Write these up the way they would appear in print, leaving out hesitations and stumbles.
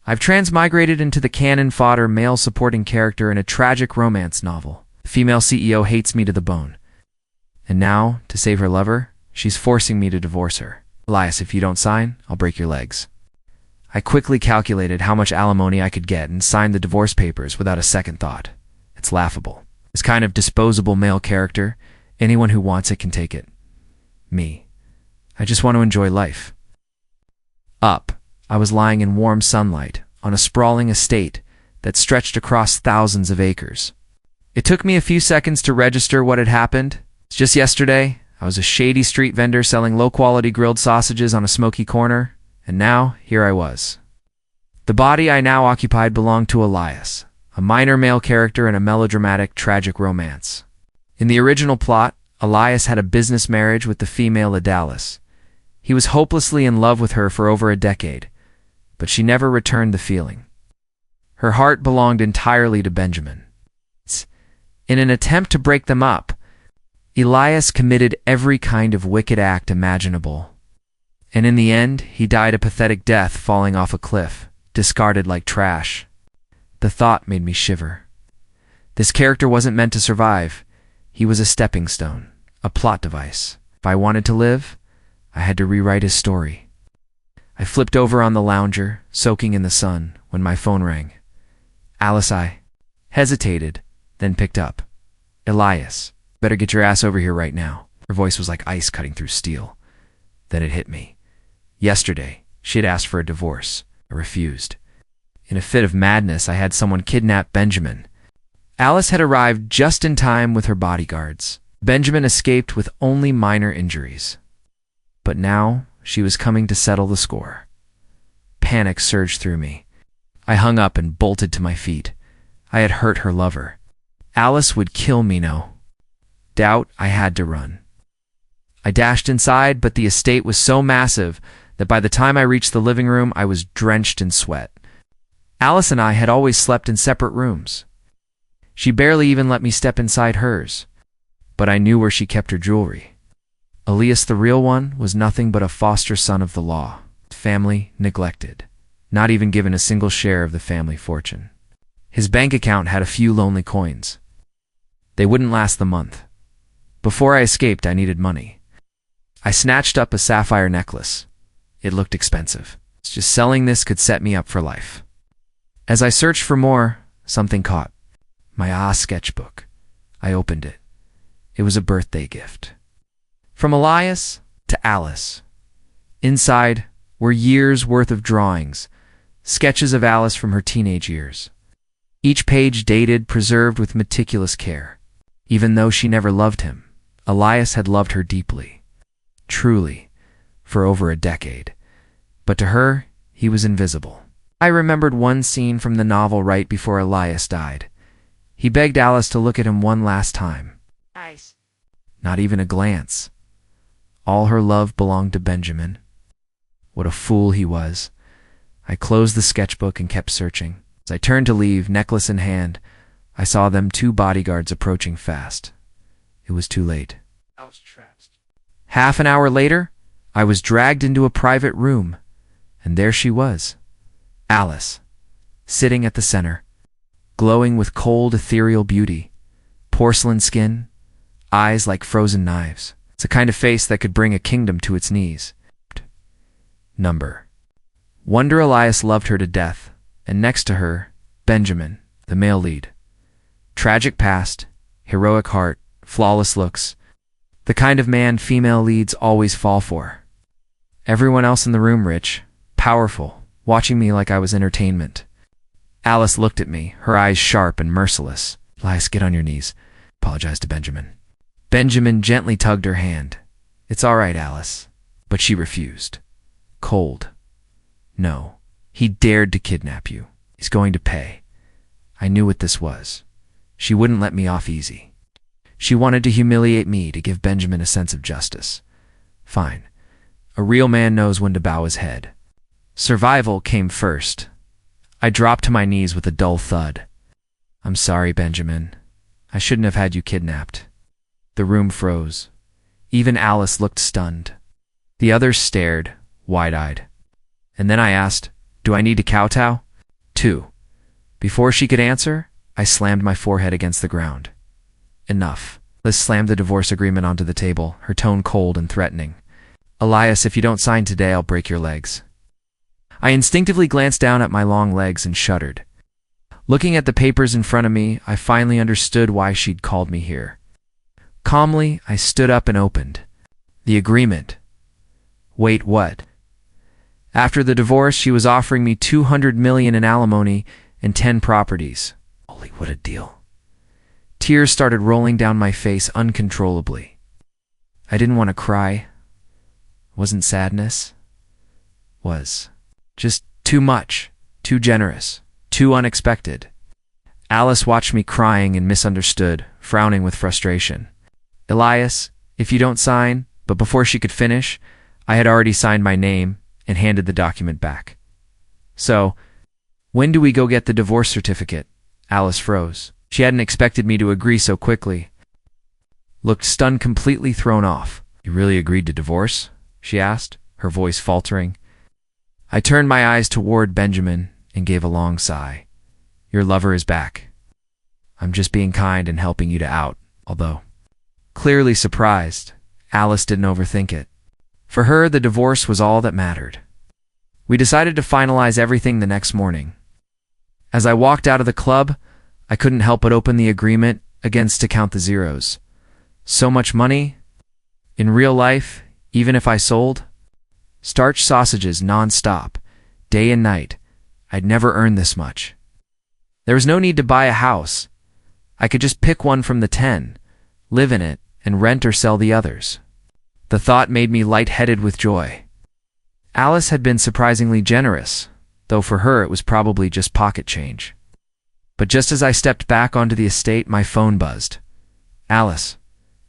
I've transmigrated into the canon fodder male supporting character in a tragic romance novel. The female CEO hates me to the bone. And now, to save her lover, she's forcing me to divorce her. Elias, if you don't sign, I'll break your legs. I quickly calculated how much alimony I could get and signed the divorce papers without a second thought. It's laughable. This kind of disposable male character, anyone who wants it can take it. Me. I just want to enjoy life. Up, I was lying in warm sunlight on a sprawling estate that stretched across thousands of acres. It took me a few seconds to register what had happened. Just yesterday, I was a shady street vendor selling low-quality grilled sausages on a smoky corner, and now here I was. The body I now occupied belonged to Elias, a minor male character in a melodramatic, tragic romance. In the original plot, Elias had a business marriage with the female Elias. He was hopelessly in love with her for over a decade, but she never returned the feeling. Her heart belonged entirely to Benjamin. In an attempt to break them up, Elias committed every kind of wicked act imaginable. And in the end, he died a pathetic death falling off a cliff, discarded like trash. The thought made me shiver. This character wasn't meant to survive. He was a stepping stone, a plot device. If I wanted to live, I had to rewrite his story. I flipped over on the lounger, soaking in the sun, when my phone rang. Alice, I hesitated, then picked up. Elias, better get your ass over here right now. Her voice was like ice cutting through steel. Then it hit me. Yesterday, she had asked for a divorce. I refused. In a fit of madness, I had someone kidnap Benjamin. Alice had arrived just in time with her bodyguards. Benjamin escaped with only minor injuries. But now, she was coming to settle the score. Panic surged through me. I hung up and bolted to my feet. I had hurt her lover. Alice would kill me, no doubt. I had to run. I dashed inside, but the estate was so massive that by the time I reached the living room, I was drenched in sweat. Alice and I had always slept in separate rooms. She barely even let me step inside hers, but I knew where she kept her jewelry. Elias, the real one, was nothing but a foster son of the law, family neglected, not even given a single share of the family fortune. His bank account had a few lonely coins. They wouldn't last the month. Before I escaped, I needed money. I snatched up a sapphire necklace. It looked expensive. Just selling this could set me up for life. As I searched for more, something caught. My sketchbook. I opened it. It was a birthday gift. From Elias to Alice. Inside were years' worth of drawings, sketches of Alice from her teenage years. Each page dated, preserved with meticulous care. Even though she never loved him, Elias had loved her deeply. Truly, for over a decade. But to her, he was invisible. I remembered one scene from the novel right before Elias died. He begged Alice to look at him one last time. Nice. Not even a glance. All her love belonged to Benjamin. What a fool he was. I closed the sketchbook and kept searching. As I turned to leave, necklace in hand, I saw them 2 bodyguards approaching fast. It was too late. I was trapped. Half an hour later, I was dragged into a private room, and there she was, Alice, sitting at the center, glowing with cold, ethereal beauty, porcelain skin, eyes like frozen knives. It's a kind of face that could bring a kingdom to its knees. Number. Wonder Elias loved her to death, and next to her, Benjamin, the male lead. Tragic past, heroic heart, flawless looks, the kind of man female leads always fall for. Everyone else in the room rich, powerful, watching me like I was entertainment. Alice looked at me, her eyes sharp and merciless. Elias, get on your knees. Apologized to Benjamin. Benjamin gently tugged her hand. It's all right, Alice. But she refused. Cold. No. He dared to kidnap you. He's going to pay. I knew what this was. She wouldn't let me off easy. She wanted to humiliate me to give Benjamin a sense of justice. Fine. A real man knows when to bow his head. Survival came first. I dropped to my knees with a dull thud. I'm sorry, Benjamin. I shouldn't have had you kidnapped. The room froze. Even Alice looked stunned. The others stared, wide-eyed. And then I asked, do I need to kowtow? 2. Before she could answer, I slammed my forehead against the ground. Enough. Liz slammed the divorce agreement onto the table, her tone cold and threatening. Elias, if you don't sign today, I'll break your legs. I instinctively glanced down at my long legs and shuddered. Looking at the papers in front of me, I finally understood why she'd called me here. Calmly, I stood up and opened the agreement. Wait, what? After the divorce, she was offering me $200 million in alimony and 10 properties. Holy, what a deal. Tears started rolling down my face uncontrollably. I didn't want to cry. Wasn't sadness. Was just too much, too generous, too unexpected. Alice watched me crying and misunderstood, frowning with frustration. Elias, if you don't sign, but before she could finish, I had already signed my name and handed the document back. So, when do we go get the divorce certificate? Alice froze. She hadn't expected me to agree so quickly. Looked stunned, completely thrown off. You really agreed to divorce? She asked, her voice faltering. I turned my eyes toward Benjamin and gave a long sigh. Your lover is back. I'm just being kind and helping you to out, although. Clearly surprised, Alice didn't overthink it. For her, the divorce was all that mattered. We decided to finalize everything the next morning. As I walked out of the club, I couldn't help but open the agreement against to count the zeros. So much money? In real life, even if I sold? Starch sausages non-stop, day and night. I'd never earned this much. There was no need to buy a house. I could just pick one from the 10, live in it, and rent or sell the others. The thought made me lightheaded with joy. Alice had been surprisingly generous, though for her it was probably just pocket change. But just as I stepped back onto the estate, my phone buzzed. Alice,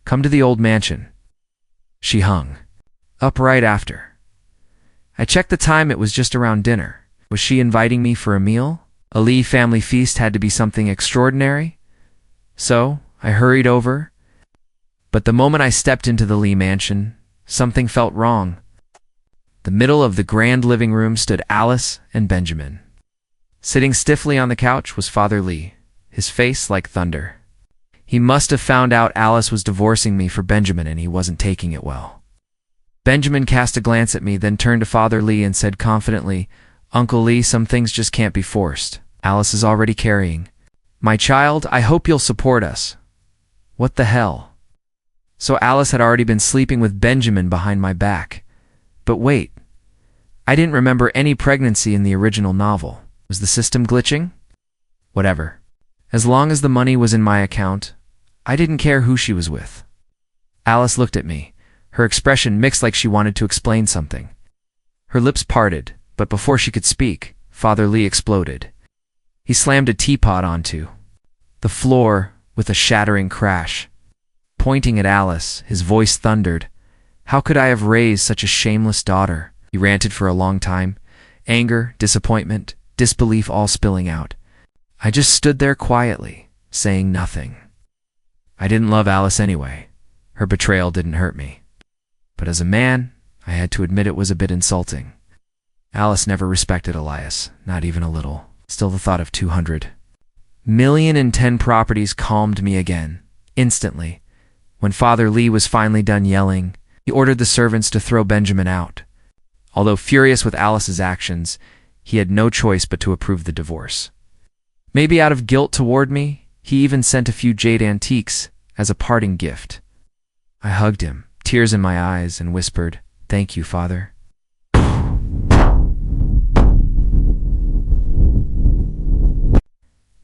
come to the old mansion. She hung up right after. I checked the time. It was just around dinner. Was she inviting me for a meal? A Lee family feast had to be something extraordinary. So I hurried over. But the moment I stepped into the Lee mansion, something felt wrong. The middle of the grand living room stood Alice and Benjamin. Sitting stiffly on the couch was Father Lee, his face like thunder. He must have found out Alice was divorcing me for Benjamin and he wasn't taking it well. Benjamin cast a glance at me, then turned to Father Lee and said confidently, Uncle Lee, some things just can't be forced. Alice is already carrying. My child, I hope you'll support us. What the hell? So Alice had already been sleeping with Benjamin behind my back. But wait, I didn't remember any pregnancy in the original novel. Was the system glitching? Whatever. As long as the money was in my account, I didn't care who she was with. Alice looked at me, her expression mixed like she wanted to explain something. Her lips parted, but before she could speak, Father Lee exploded. He slammed a teapot onto the floor with a shattering crash. Pointing at Alice, his voice thundered. How could I have raised such a shameless daughter? He ranted for a long time, anger, disappointment, disbelief all spilling out. I just stood there quietly, saying nothing. I didn't love Alice anyway. Her betrayal didn't hurt me. But as a man, I had to admit it was a bit insulting. Alice never respected Elias, not even a little. Still, the thought of 200 million and 10 properties calmed me again, instantly. When Father Lee was finally done yelling, he ordered the servants to throw Benjamin out. Although furious with Alice's actions, he had no choice but to approve the divorce. Maybe out of guilt toward me, he even sent a few jade antiques as a parting gift. I hugged him, tears in my eyes, and whispered, Thank you, Father.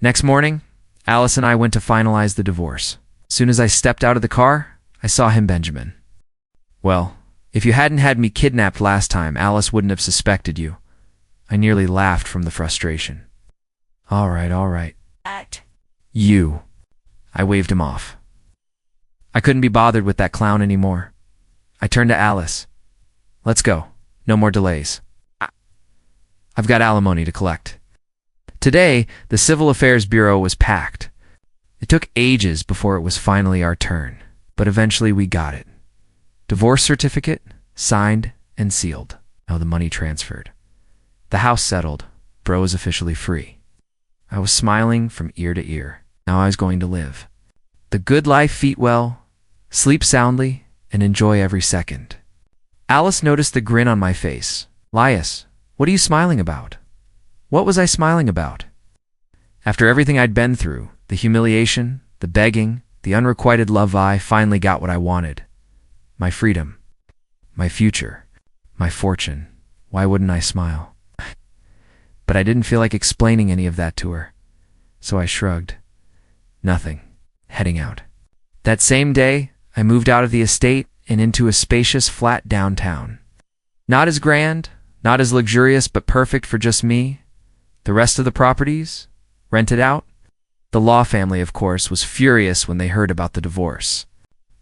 Next morning, Alice and I went to finalize the divorce. As soon as I stepped out of the car, I saw him, Benjamin. Well, if you hadn't had me kidnapped last time, Alice wouldn't have suspected you. I nearly laughed from the frustration. All right. You. I waved him off. I couldn't be bothered with that clown anymore. I turned to Alice. Let's go. No more delays. I've got alimony to collect. Today, the Civil Affairs Bureau was packed. It took ages before it was finally our turn, but eventually we got it. Divorce certificate, signed and sealed. Now the money transferred. The house settled. Bro was officially free. I was smiling from ear to ear. Now I was going to live the good life, eat well, sleep soundly, and enjoy every second. Alice noticed the grin on my face. Elias, what are you smiling about? What was I smiling about? After everything I'd been through, the humiliation, the begging, the unrequited love, I finally got what I wanted. My freedom, my future, my fortune. Why wouldn't I smile? But I didn't feel like explaining any of that to her, so I shrugged. Nothing. Heading out. That same day, I moved out of the estate and into a spacious flat downtown. Not as grand, not as luxurious, but perfect for just me. The rest of the properties, rented out. The Law family, of course, was furious when they heard about the divorce.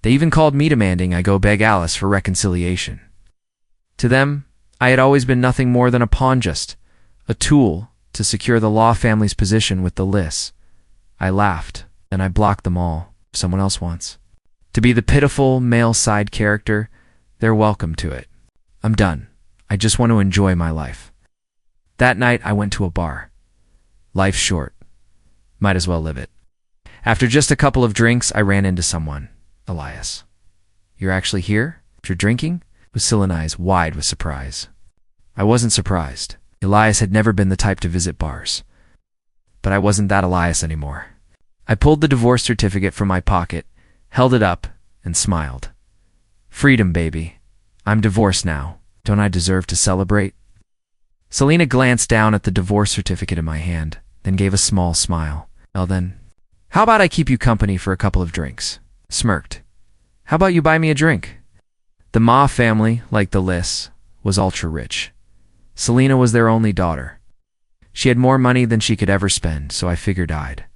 They even called me demanding I go beg Alice for reconciliation. To them, I had always been nothing more than a pawn, just a tool to secure the Law family's position with the Liss. I laughed, and I blocked them all, if someone else wants. To be the pitiful male side character, they're welcome to it. I'm done. I just want to enjoy my life. That night, I went to a bar. Life's short. Might as well live it. After just a couple of drinks, I ran into someone. Elias. You're actually here? After drinking? Lucille and eyes wide with surprise. I wasn't surprised. Elias had never been the type to visit bars. But I wasn't that Elias anymore. I pulled the divorce certificate from my pocket, held it up, and smiled. Freedom, baby. I'm divorced now. Don't I deserve to celebrate? Selena glanced down at the divorce certificate in my hand, then gave a small smile. Well then, how about I keep you company for a couple of drinks? Smirked. How about you buy me a drink? The Ma family, like the Liss, was ultra-rich. Selena was their only daughter. She had more money than she could ever spend, so I figured I'd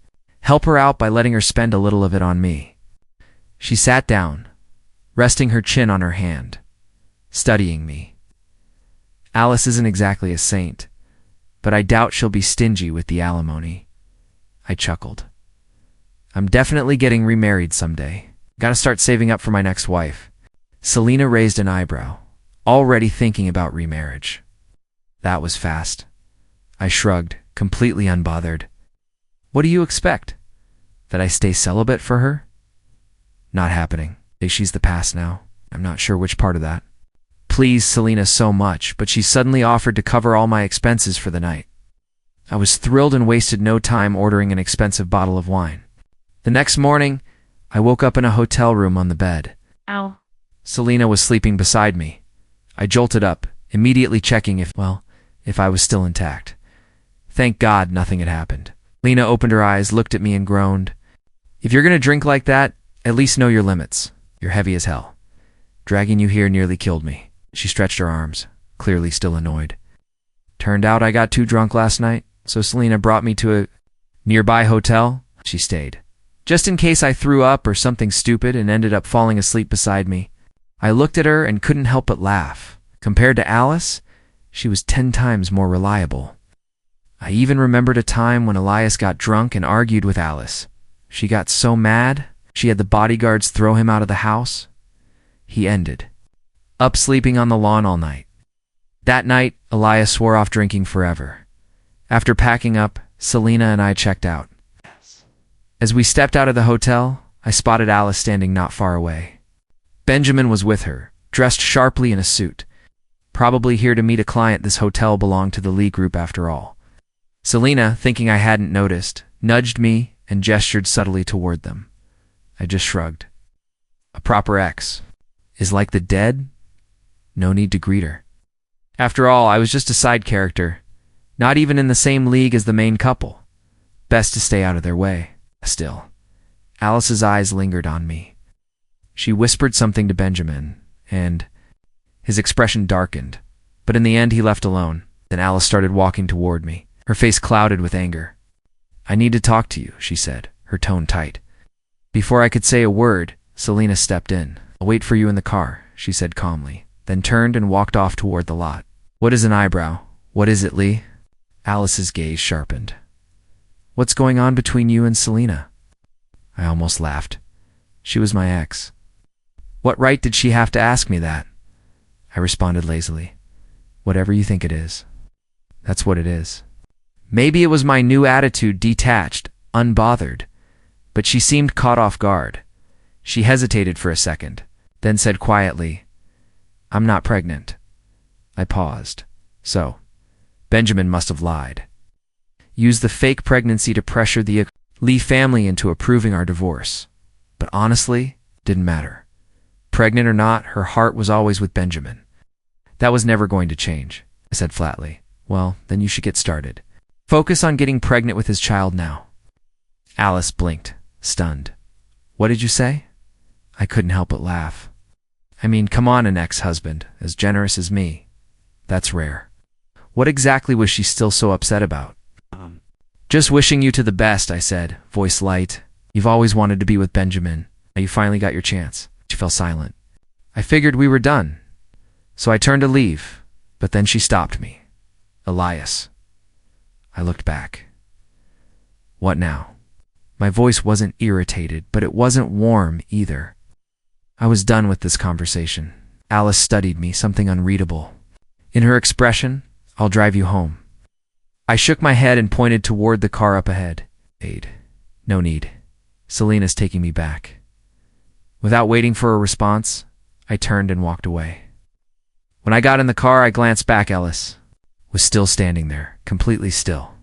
help her out by letting her spend a little of it on me. She sat down, resting her chin on her hand, studying me. Alice isn't exactly a saint, but I doubt she'll be stingy with the alimony. I chuckled. I'm definitely getting remarried someday. Gotta start saving up for my next wife. Selena raised an eyebrow, already thinking about remarriage. That was fast. I shrugged, completely unbothered. What do you expect? That I stay celibate for her? Not happening. She's the past now. I'm not sure which part of that. Pleased Selena so much, but she suddenly offered to cover all my expenses for the night. I was thrilled and wasted no time ordering an expensive bottle of wine. The next morning, I woke up in a hotel room on the bed. Ow. Selena was sleeping beside me. I jolted up, immediately checking if I was still intact. Thank God nothing had happened. Lena opened her eyes, looked at me, and groaned. If you're gonna drink like that, at least know your limits. You're heavy as hell. Dragging you here nearly killed me. She stretched her arms, clearly still annoyed. Turned out I got too drunk last night, so Selena brought me to a nearby hotel. She stayed, just in case I threw up or something stupid and ended up falling asleep beside me. I looked at her and couldn't help but laugh. Compared to Alice, she was 10 times more reliable. I even remembered a time when Elias got drunk and argued with Alice. She got so mad, she had the bodyguards throw him out of the house. He ended up sleeping on the lawn all night. That night, Elias swore off drinking forever. After packing up, Selena and I checked out. As we stepped out of the hotel, I spotted Alice standing not far away. Benjamin was with her, dressed sharply in a suit. Probably here to meet a client. This hotel belonged to the Lee Group after all. Selena, thinking I hadn't noticed, nudged me and gestured subtly toward them. I just shrugged. A proper ex is like the dead. No need to greet her. After all, I was just a side character, not even in the same league as the main couple. Best to stay out of their way. Still, Alice's eyes lingered on me. She whispered something to Benjamin, and his expression darkened. But in the end, he left alone. Then Alice started walking toward me, her face clouded with anger. I need to talk to you, she said, her tone tight. Before I could say a word, Selena stepped in. I'll wait for you in the car, she said calmly, then turned and walked off toward the lot. What is an eyebrow? What is it, Lee? Alice's gaze sharpened. What's going on between you and Selena? I almost laughed. She was my ex. What right did she have to ask me that? I responded lazily. Whatever you think it is. That's what it is. Maybe it was my new attitude, detached, unbothered, but she seemed caught off guard. She hesitated for a second, then said quietly, "I'm not pregnant." I paused. So, Benjamin must have lied. Used the fake pregnancy to pressure the Lee family into approving our divorce. But honestly, didn't matter. Pregnant or not, her heart was always with Benjamin. That was never going to change, I said flatly. Well, then you should get started. Focus on getting pregnant with his child now. Alice blinked, stunned. What did you say? I couldn't help but laugh. I mean, come on, an ex-husband, as generous as me. That's rare. What exactly was she still so upset about? Just wishing you to the best, I said, voice light. You've always wanted to be with Benjamin. Now you finally got your chance. She fell silent. I figured we were done. So I turned to leave, but then she stopped me. Elias. I looked back. What now? My voice wasn't irritated, but it wasn't warm either. I was done with this conversation. Alice studied me, something unreadable. In her expression, I'll drive you home. I shook my head and pointed toward the car up ahead. Aid. No need. Selena's taking me back. Without waiting for a response, I turned and walked away. When I got in the car, I glanced back. Elias was still standing there, completely still.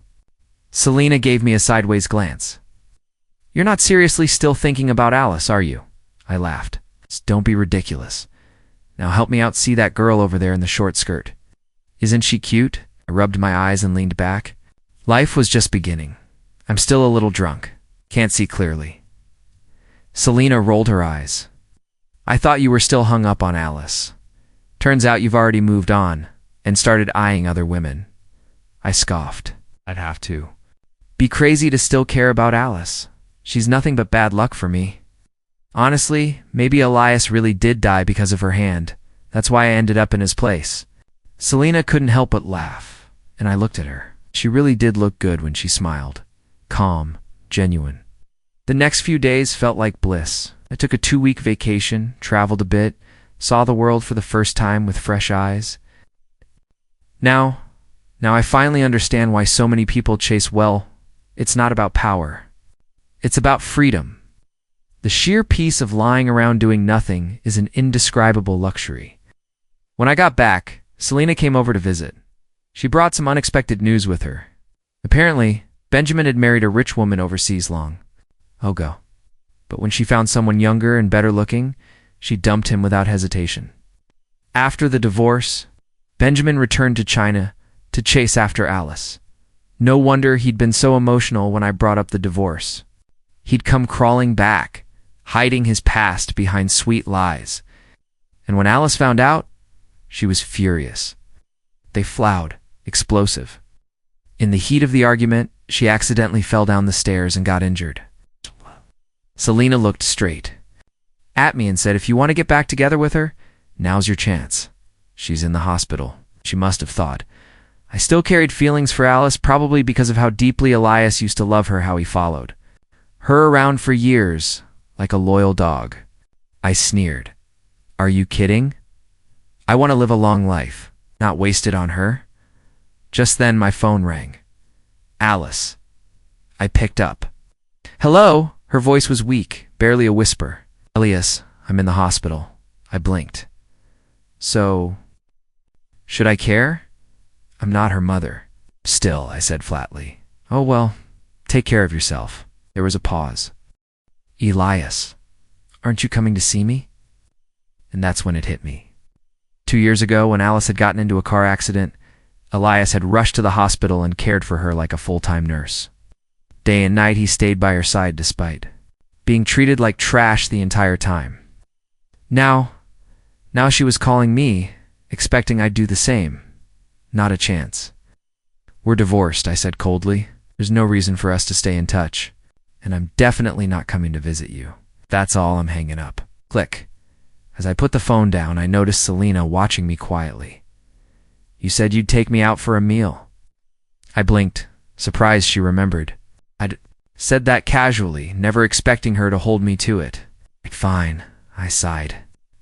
Selena gave me a sideways glance. You're not seriously still thinking about Alice, are you? I laughed. Don't be ridiculous. Now help me out see that girl over there in the short skirt. Isn't she cute? I rubbed my eyes and leaned back. Life was just beginning. I'm still a little drunk. Can't see clearly. Selena rolled her eyes. I thought you were still hung up on Alice. Turns out you've already moved on and started eyeing other women. I scoffed. I'd have to. Be crazy to still care about Alice. She's nothing but bad luck for me. Honestly, maybe Elias really did die because of her hand. That's why I ended up in his place. Selena couldn't help but laugh, and I looked at her. She really did look good when she smiled. Calm, genuine. The next few days felt like bliss. I took a 2-week vacation, traveled a bit, saw the world for the first time with fresh eyes. Now I finally understand why so many people chase it's not about power. It's about freedom. The sheer peace of lying around doing nothing is an indescribable luxury. When I got back, Selena came over to visit. She brought some unexpected news with her. Apparently, Benjamin had married a rich woman overseas long ago. But when she found someone younger and better looking, she dumped him without hesitation. After the divorce, Benjamin returned to China to chase after Alice. No wonder he'd been so emotional when I brought up the divorce. He'd come crawling back, hiding his past behind sweet lies. And when Alice found out, she was furious. They flowed, explosive. In the heat of the argument, she accidentally fell down the stairs and got injured. Selena looked straight at me and said, if you want to get back together with her, now's your chance. She's in the hospital, she must have thought. I still carried feelings for Alice, probably because of how deeply Elias used to love her, how he followed her around for years, like a loyal dog. I sneered. Are you kidding? I want to live a long life, not waste it on her. Just then my phone rang. Alice. I picked up. Hello? Her voice was weak, barely a whisper. Elias, I'm in the hospital. I blinked. So, should I care? I'm not her mother. Still, I said flatly. Oh well, take care of yourself. There was a pause. Elias, aren't you coming to see me? And that's when it hit me. 2 years ago, when Alice had gotten into a car accident, Elias had rushed to the hospital and cared for her like a full-time nurse. Day and night he stayed by her side despite being treated like trash the entire time. Now she was calling me, expecting I'd do the same. Not a chance. We're divorced, I said coldly. There's no reason for us to stay in touch. And I'm definitely not coming to visit you. That's all, I'm hanging up. Click. As I put the phone down, I noticed Selena watching me quietly. You said you'd take me out for a meal. I blinked, surprised she remembered. I'd said that casually, never expecting her to hold me to it. Fine, I sighed.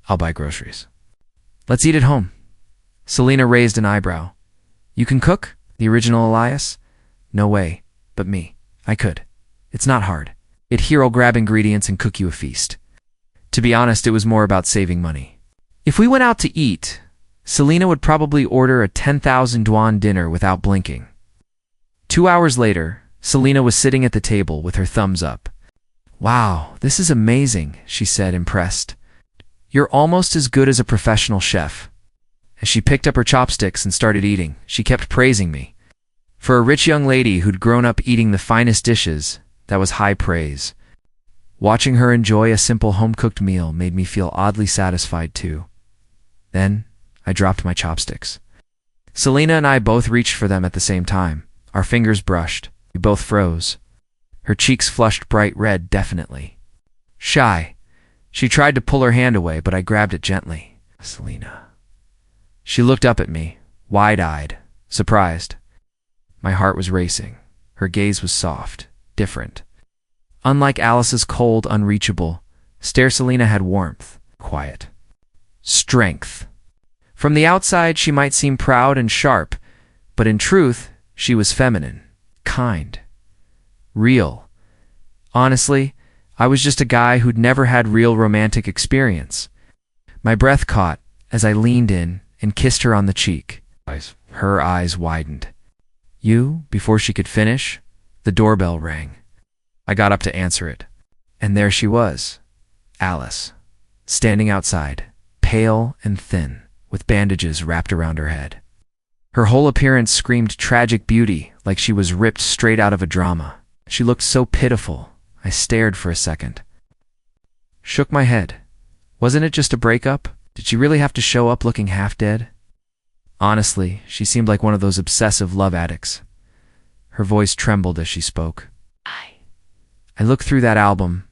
I'll buy groceries. Let's eat at home. Selena raised an eyebrow. You can cook? The original Elias? No way, but me. I could. It's not hard. I'd hero grab ingredients and cook you a feast. To be honest, it was more about saving money. If we went out to eat, Selena would probably order a 10,000 yuan dinner without blinking. 2 hours later, Selena was sitting at the table with her thumbs up. "Wow, this is amazing," she said, impressed. "You're almost as good as a professional chef." As she picked up her chopsticks and started eating, she kept praising me. For a rich young lady who'd grown up eating the finest dishes, that was high praise. Watching her enjoy a simple home-cooked meal made me feel oddly satisfied too. Then, I dropped my chopsticks. Selena and I both reached for them at the same time. Our fingers brushed. We both froze. Her cheeks flushed bright red, definitely. Shy. She tried to pull her hand away, but I grabbed it gently. "Selena." She looked up at me, wide-eyed, surprised. My heart was racing. Her gaze was soft, different. Unlike Alice's cold, unreachable stare, Selena had warmth, quiet, strength. From the outside, she might seem proud and sharp, but in truth, she was feminine, kind, real. Honestly, I was just a guy who'd never had real romantic experience. My breath caught as I leaned in and kissed her on the cheek. Her eyes widened. "You?" Before she could finish, the doorbell rang. I got up to answer it. And there she was, Alice, standing outside, pale and thin, with bandages wrapped around her head. Her whole appearance screamed tragic beauty, like she was ripped straight out of a drama. She looked so pitiful. I stared for a second. Shook my head. Wasn't it just a breakup? Did she really have to show up looking half dead? Honestly, she seemed like one of those obsessive love addicts. Her voice trembled as she spoke. I looked through that album,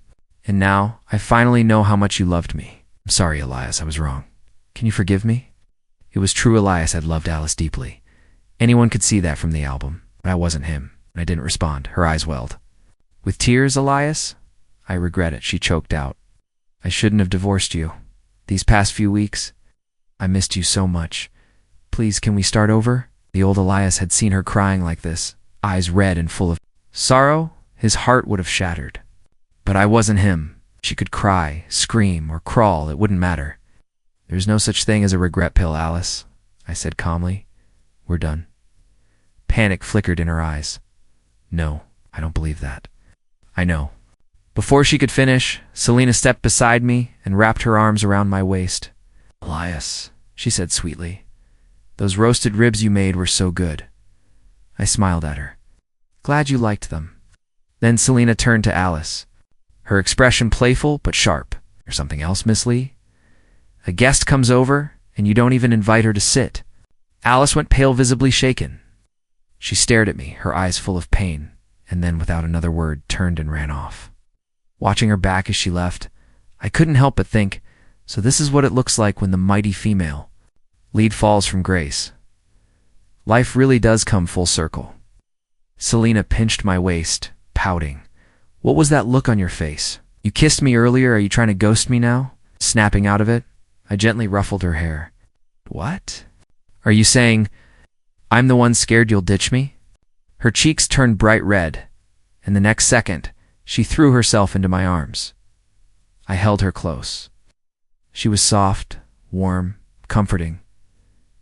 and now I finally know how much you loved me. I'm sorry, Elias, I was wrong. Can you forgive me? It was true, Elias had loved Alice deeply. Anyone could see that from the album, but I wasn't him. I didn't respond. Her eyes welled. With tears, Elias? I regret it, she choked out. I shouldn't have divorced you. These past few weeks, I missed you so much. Please, can we start over? The old Elias had seen her crying like this, eyes red and full of sorrow. His heart would have shattered. But I wasn't him. She could cry, scream, or crawl, it wouldn't matter. There's no such thing as a regret pill, Alice, I said calmly. We're done. Panic flickered in her eyes. No, I don't believe that. I know. Before she could finish, Selena stepped beside me and wrapped her arms around my waist. Elias, she said sweetly, those roasted ribs you made were so good. I smiled at her. Glad you liked them. Then Selena turned to Alice, her expression playful but sharp. Or something else, Miss Lee? A guest comes over, and you don't even invite her to sit. Alice went pale, visibly shaken. She stared at me, her eyes full of pain, and then, without another word, turned and ran off. Watching her back as she left, I couldn't help but think, so this is what it looks like when the mighty female lead falls from grace. Life really does come full circle. Selena pinched my waist, pouting. What was that look on your face? You kissed me earlier, are you trying to ghost me now? Snapping out of it, I gently ruffled her hair. What? Are you saying, I'm the one scared you'll ditch me? Her cheeks turned bright red, and the next second, she threw herself into my arms. I held her close. She was soft, warm, comforting.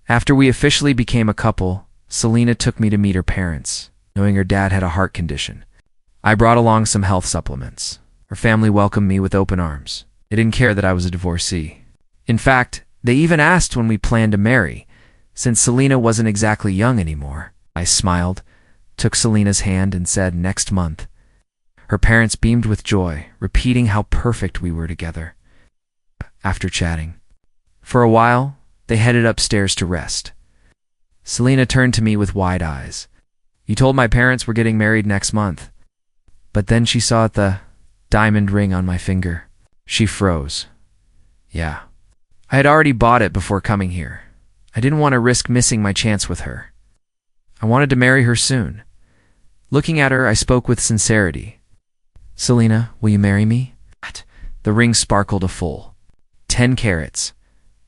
After we officially became a couple, Selena took me to meet her parents, knowing her dad had a heart condition. I brought along some health supplements. Her family welcomed me with open arms. They didn't care that I was a divorcee. In fact, they even asked when we planned to marry, since Selena wasn't exactly young anymore. I smiled, took Selena's hand, and said, next month. Her parents beamed with joy, repeating how perfect we were together. After chatting for a while, they headed upstairs to rest. Selena turned to me with wide eyes. You told my parents we're getting married next month. But then she saw the diamond ring on my finger. She froze. Yeah. I had already bought it before coming here. I didn't want to risk missing my chance with her. I wanted to marry her soon. Looking at her, I spoke with sincerity. Selena, will you marry me? The ring sparkled a full 10 carats.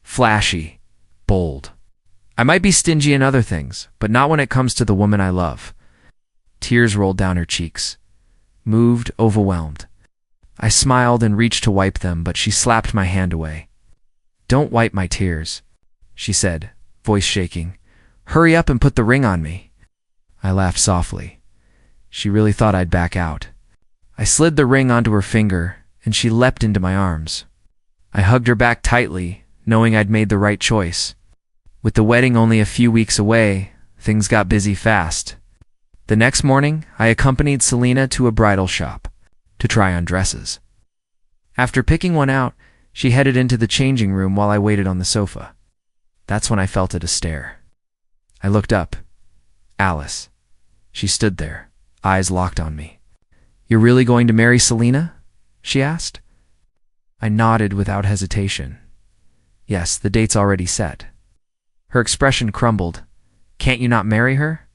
Flashy. Bold. I might be stingy in other things, but not when it comes to the woman I love. Tears rolled down her cheeks. Moved, overwhelmed. I smiled and reached to wipe them, but she slapped my hand away. "Don't wipe my tears," she said, voice shaking. "Hurry up and put the ring on me." I laughed softly. She really thought I'd back out. I slid the ring onto her finger, and she leapt into my arms. I hugged her back tightly, knowing I'd made the right choice. With the wedding only a few weeks away, things got busy fast. The next morning, I accompanied Selena to a bridal shop to try on dresses. After picking one out, she headed into the changing room while I waited on the sofa. That's when I felt it a stare. I looked up. Alice. She stood there, eyes locked on me. "You're really going to marry Selena?" she asked. I nodded without hesitation. Yes, the date's already set. Her expression crumbled. "Can't you not marry her?"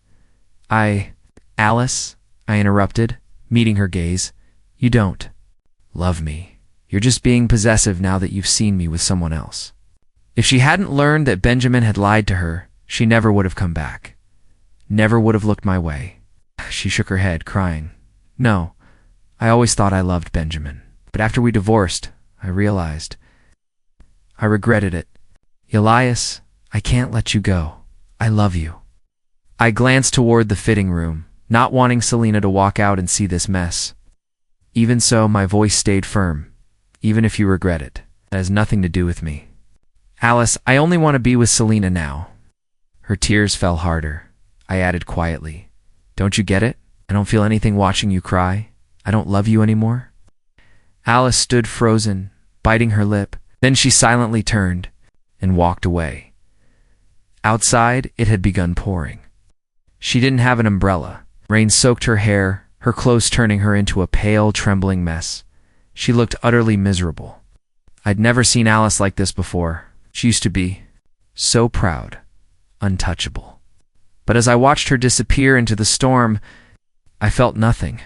Alice, I interrupted, meeting her gaze. "You don't love me. You're just being possessive now that you've seen me with someone else." If she hadn't learned that Benjamin had lied to her, she never would have come back. Never would have looked my way. She shook her head, crying. "No, I always thought I loved Benjamin. But after we divorced, I realized. I regretted it. Elias, I can't let you go. I love you." I glanced toward the fitting room, not wanting Selena to walk out and see this mess. Even so, my voice stayed firm. "Even if you regret it, that has nothing to do with me. Alice, I only want to be with Selena now." Her tears fell harder. I added quietly, "Don't you get it? I don't feel anything watching you cry. I don't love you anymore." Alice stood frozen, biting her lip. Then she silently turned and walked away. Outside, it had begun pouring. She didn't have an umbrella. Rain soaked her hair, her clothes turning her into a pale, trembling mess. She looked utterly miserable. I'd never seen Alice like this before. She used to be so proud, untouchable. But as I watched her disappear into the storm, I felt nothing.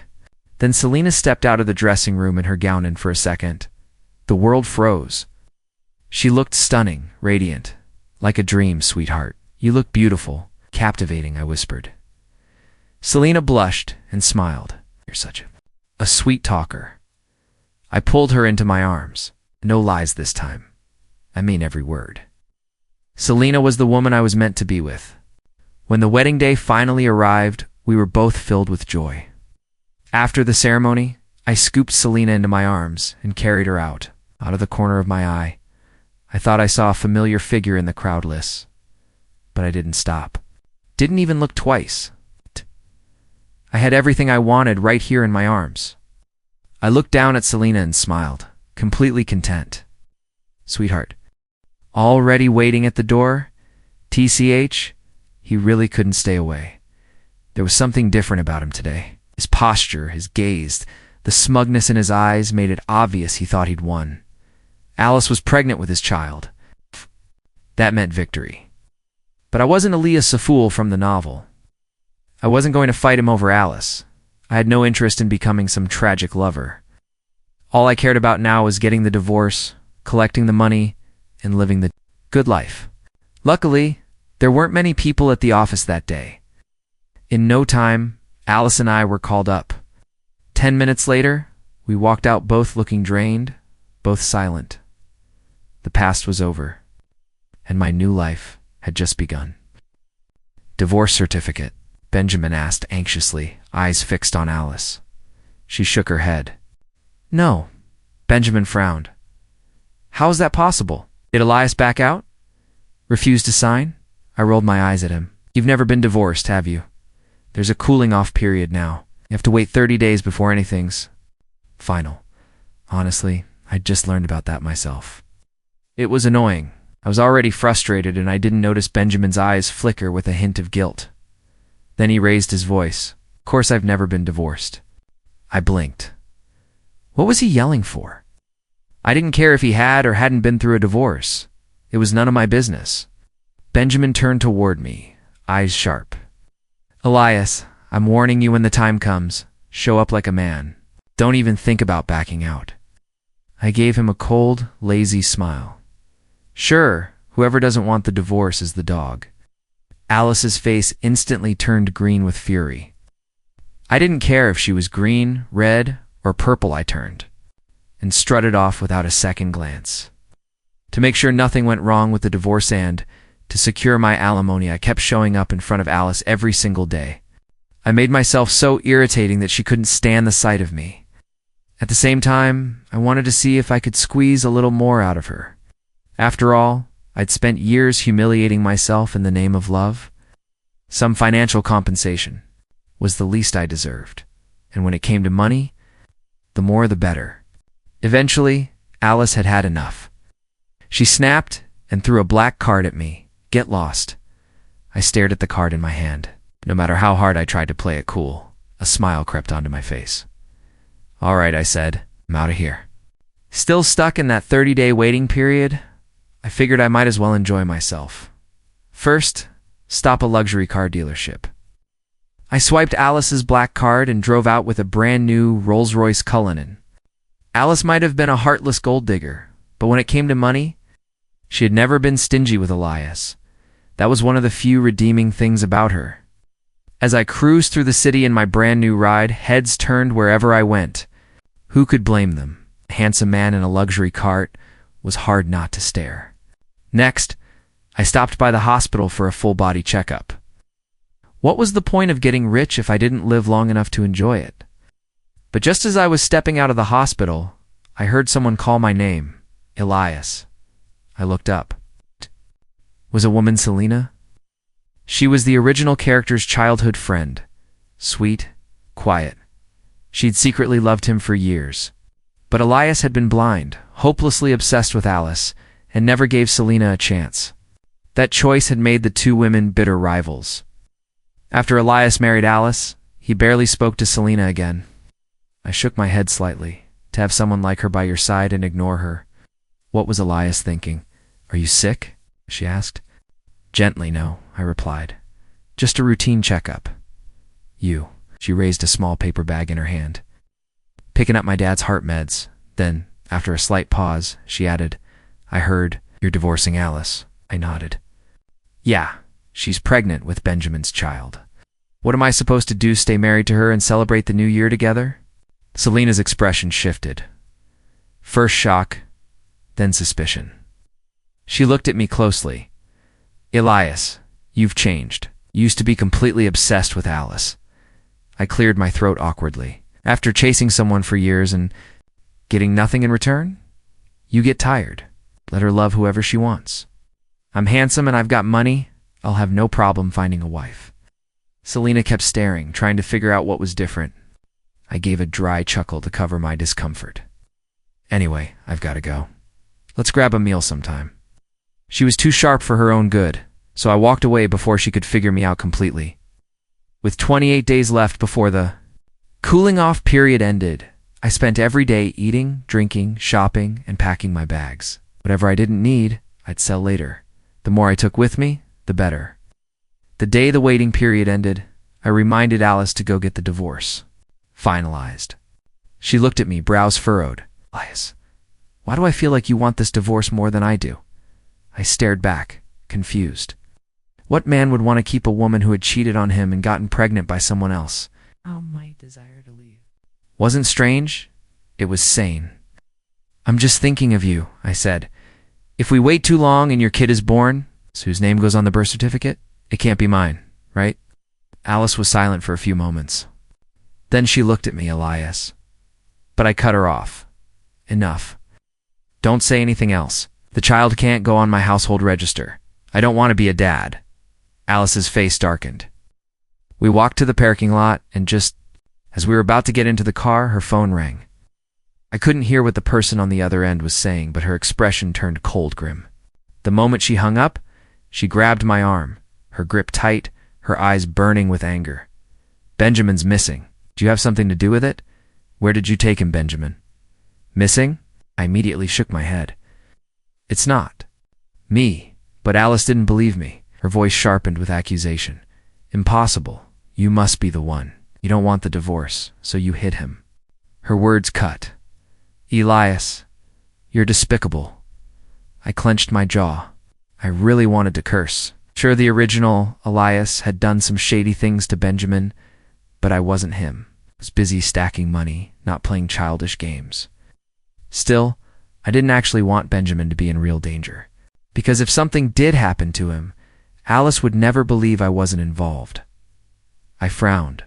Then Selena stepped out of the dressing room in her gown, and for a second, the world froze. She looked stunning, radiant. "Like a dream, sweetheart. You look beautiful, captivating," I whispered. Selena blushed and smiled. "You're such a sweet talker." I pulled her into my arms. No lies this time. I mean every word. Selena was the woman I was meant to be with. When the wedding day finally arrived, we were both filled with joy. After the ceremony, I scooped Selena into my arms and carried her out of the corner of my eye. I thought I saw a familiar figure in the crowd lists, but I didn't stop. Didn't even look twice. I had everything I wanted right here in my arms. I looked down at Selena and smiled, completely content. "Sweetheart, already waiting at the door? TCH, he really couldn't stay away. There was something different about him today. His posture, his gaze, the smugness in his eyes made it obvious he thought he'd won. Alice was pregnant with his child. That meant victory. But I wasn't Elias, a fool from the novel. I wasn't going to fight him over Alice. I had no interest in becoming some tragic lover. All I cared about now was getting the divorce, collecting the money, and living the good life. Luckily, there weren't many people at the office that day. In no time, Alice and I were called up. 10 minutes later, we walked out both looking drained, both silent. The past was over, and my new life had just begun. "Divorce certificate?" Benjamin asked anxiously, eyes fixed on Alice. She shook her head. "No." Benjamin frowned. "How is that possible? Did Elias back out? Refuse to sign?" I rolled my eyes at him. "You've never been divorced, have you? There's a cooling-off period now. You have to wait 30 days before anything's final." Honestly, I'd just learned about that myself. It was annoying. I was already frustrated, and I didn't notice Benjamin's eyes flicker with a hint of guilt. Then he raised his voice. "Of course I've never been divorced." I blinked. What was he yelling for? I didn't care if he had or hadn't been through a divorce. It was none of my business. Benjamin turned toward me, eyes sharp. "Elias, I'm warning you when the time comes. Show up like a man. Don't even think about backing out." I gave him a cold, lazy smile. Sure, whoever doesn't want the divorce is the dog. Alice's face instantly turned green with fury. I didn't care if she was green, red, or purple. I turned and strutted off without a second glance. To make sure nothing went wrong with the divorce and to secure my alimony, I kept showing up in front of Alice every single day. I made myself so irritating that she couldn't stand the sight of me. At the same time, I wanted to see if I could squeeze a little more out of her. After all, I'd spent years humiliating myself in the name of love. Some financial compensation was the least I deserved, and when it came to money, the more the better. Eventually, Alice had had enough. She snapped and threw a black card at me. Get lost. I stared at the card in my hand. No matter how hard I tried to play it cool, a smile crept onto my face. All right, I said, I'm out of here. Still stuck in that 30-day waiting period, I figured I might as well enjoy myself. First, stop a luxury car dealership. I swiped Alice's black card and drove out with a brand new Rolls-Royce Cullinan. Alice might have been a heartless gold digger, but when it came to money, she had never been stingy with Elias. That was one of the few redeeming things about her. As I cruised through the city in my brand new ride, heads turned wherever I went. Who could blame them? A handsome man in a luxury cart was hard not to stare. Next, I stopped by the hospital for a full-body checkup. What was the point of getting rich if I didn't live long enough to enjoy it? But just as I was stepping out of the hospital, I heard someone call my name, Elias. I looked up. Was a woman Selena? She was the original character's childhood friend. Sweet, quiet. She'd secretly loved him for years. But Elias had been blind, hopelessly obsessed with Alice, and never gave Selena a chance. That choice had made the two women bitter rivals. After Elias married Alice, he barely spoke to Selena again. I shook my head slightly. To have someone like her by your side and ignore her. What was Elias thinking? Are you sick? She asked. Gently, no, I replied. Just a routine checkup. You. She raised a small paper bag in her hand. Picking up my dad's heart meds. Then, after a slight pause, she added, I heard you're divorcing Alice. I nodded. Yeah, she's pregnant with Benjamin's child. What am I supposed to do, stay married to her and celebrate the new year together? Selena's expression shifted. First shock, then suspicion. She looked at me closely. Elias, you've changed. You used to be completely obsessed with Alice. I cleared my throat awkwardly. After chasing someone for years and getting nothing in return, you get tired. Let her love whoever she wants. I'm handsome and I've got money. I'll have no problem finding a wife. Selena kept staring, trying to figure out what was different. I gave a dry chuckle to cover my discomfort. Anyway, I've got to go. Let's grab a meal sometime. She was too sharp for her own good, so I walked away before she could figure me out completely. With 28 days left before the cooling-off period ended, I spent every day eating, drinking, shopping, and packing my bags. Whatever I didn't need, I'd sell later. The more I took with me, the better. The day the waiting period ended, I reminded Alice to go get the divorce. Finalized. She looked at me, brows furrowed. Elias, why do I feel like you want this divorce more than I do? I stared back, confused. What man would want to keep a woman who had cheated on him and gotten pregnant by someone else? How my desire to leave. Wasn't strange. It was sane. I'm just thinking of you, I said. If we wait too long and your kid is born, whose name goes on the birth certificate, it can't be mine, right? Alice was silent for a few moments. Then she looked at me, Elias. But I cut her off. Enough. Don't say anything else. The child can't go on my household register. I don't want to be a dad. Alice's face darkened. We walked to the parking lot, and just as we were about to get into the car, her phone rang. I couldn't hear what the person on the other end was saying, but her expression turned cold grim. The moment she hung up, she grabbed my arm, her grip tight, her eyes burning with anger. Benjamin's missing. Do you have something to do with it? Where did you take him, Benjamin? Missing? I immediately shook my head. It's not me. But Alice didn't believe me. Her voice sharpened with accusation. Impossible. You must be the one. You don't want the divorce, so you hid him. Her words cut. Elias, you're despicable. I clenched my jaw. I really wanted to curse. Sure, the original Elias had done some shady things to Benjamin, But I wasn't him. I was busy stacking money, not playing childish games. Still, I didn't actually want Benjamin to be in real danger. Because if something did happen to him, Alice would never believe I wasn't involved. I frowned.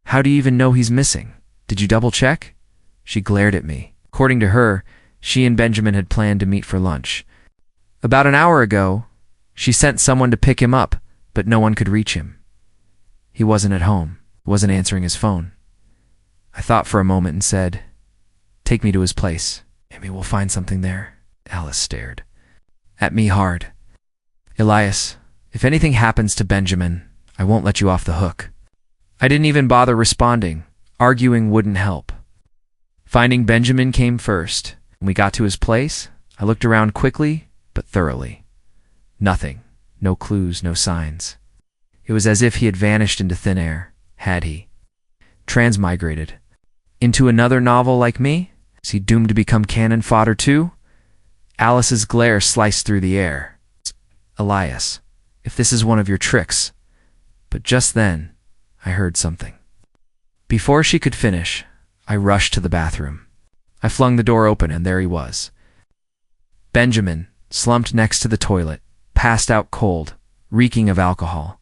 How do you even know he's missing? Did you double check? She glared at me. According to her, she and Benjamin had planned to meet for lunch. About an hour ago, she sent someone to pick him up, but no one could reach him. He wasn't at home, wasn't answering his phone. I thought for a moment and said, "Take me to his place. Maybe we'll find something there." Alice stared at me hard. "Elias, if anything happens to Benjamin, I won't let you off the hook." I didn't even bother responding. Arguing wouldn't help. Finding Benjamin came first. When we got to his place, I looked around quickly, but thoroughly. Nothing. No clues, no signs. It was as if he had vanished into thin air. Had he? Transmigrated. Into another novel like me? Is he doomed to become cannon fodder too? Alice's glare sliced through the air. "Elias, if this is one of your tricks." But just then, I heard something. Before she could finish, I rushed to the bathroom. I flung the door open and there he was. Benjamin, slumped next to the toilet, passed out cold, reeking of alcohol.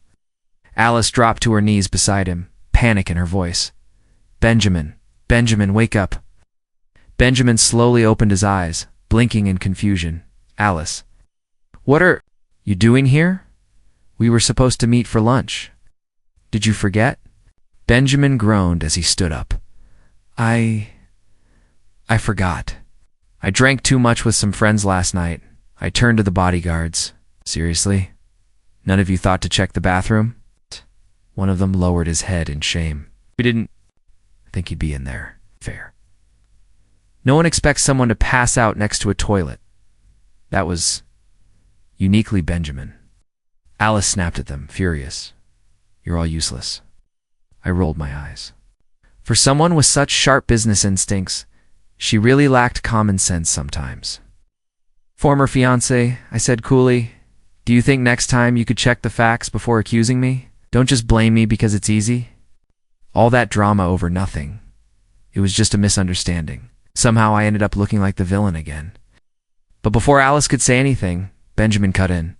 Alice dropped to her knees beside him, panic in her voice. "Benjamin, Benjamin, wake up." Benjamin slowly opened his eyes, blinking in confusion. "Alice, what are you doing here? We were supposed to meet for lunch. Did you forget?" Benjamin groaned as he stood up. I forgot. I drank too much with some friends last night. I turned to the bodyguards. "Seriously? None of you thought to check the bathroom?" One of them lowered his head in shame. "We didn't think he'd be in there. Fair. No one expects someone to pass out next to a toilet." That was uniquely Benjamin. Alice snapped at them, furious. "You're all useless." I rolled my eyes. For someone with such sharp business instincts, she really lacked common sense sometimes. "Former fiancé," I said coolly, "do you think next time you could check the facts before accusing me? Don't just blame me because it's easy." All that drama over nothing. It was just a misunderstanding. Somehow I ended up looking like the villain again. But before Alice could say anything, Benjamin cut in.